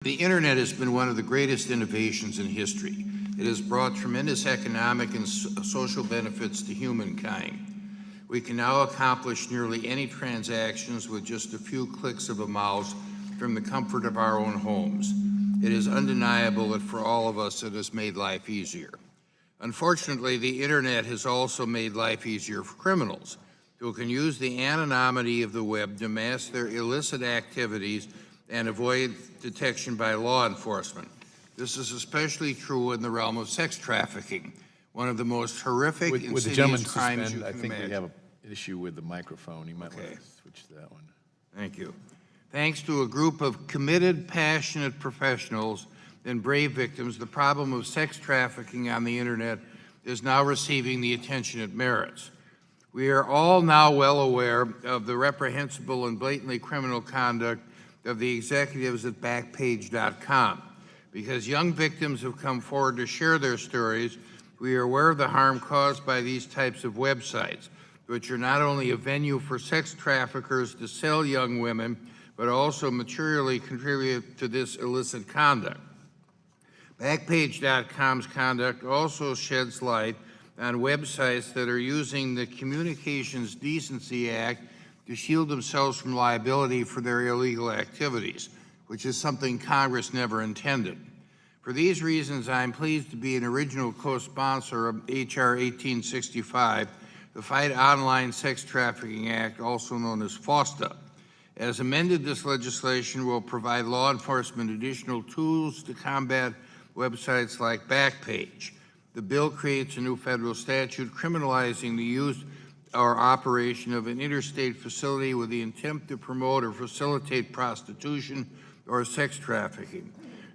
The internet has been one of the greatest innovations in history. It has brought tremendous economic and social benefits to humankind. We can now accomplish nearly any transactions with just a few clicks of a mouse from the comfort of our own homes. It is undeniable that for all of us it has made life easier. Unfortunately, the internet has also made life easier for criminals, who can use the anonymity of the web to mask their illicit activities and avoid detection by law enforcement. This is especially true in the realm of sex trafficking, one of the most horrific, insidious crimes you can imagine. I think we have an issue with the microphone. You might want to switch to that one. Thank you. Thanks to a group of committed, passionate professionals and brave victims, the problem of sex trafficking on the internet is now receiving the attention it merits. We are all now well aware of the reprehensible and blatantly criminal conduct of the executives at Backpage.com. Because young victims have come forward to share their stories, we are aware of the harm caused by these types of websites, which are not only a venue for sex traffickers to sell young women, but also materially contribute to this illicit conduct. Backpage.com's conduct also sheds light on websites that are using the Communications Decency Act to shield themselves from liability for their illegal activities, which is something Congress never intended. For these reasons, I'm pleased to be an original co-sponsor of H.R. 1865, the Fight Online Sex Trafficking Act, also known as FOSTA. As amended, this legislation will provide law enforcement additional tools to combat websites like Backpage. The bill creates a new federal statute criminalizing the use or operation of an interstate facility with the intent to promote or facilitate prostitution or sex trafficking.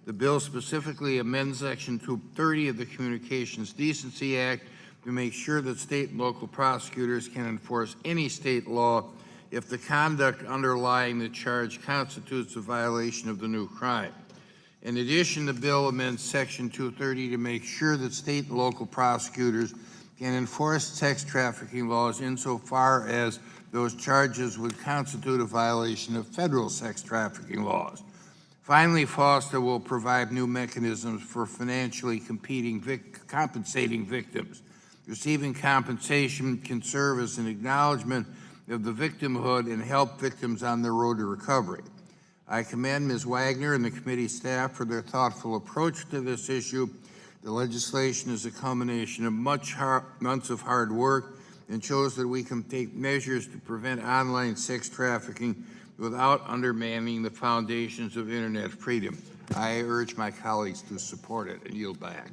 The bill specifically amends Section 230 of the Communications Decency Act to make sure that state and local prosecutors can enforce any state law if the conduct underlying the charge constitutes a violation of the new crime. In addition, the bill amends Section 230 to make sure that state and local prosecutors can enforce sex trafficking laws insofar as those charges would constitute a violation of federal sex trafficking laws. Finally, FOSTA will provide new mechanisms for financially compensating victims. Receiving compensation can serve as an acknowledgement of the victimhood and help victims on their road to recovery. I commend Ms. Wagner and the committee staff for their thoughtful approach to this issue. The legislation is a culmination of months of hard work and shows that we can take measures to prevent online sex trafficking without undermining the foundations of internet freedom. I urge my colleagues to support it and yield back.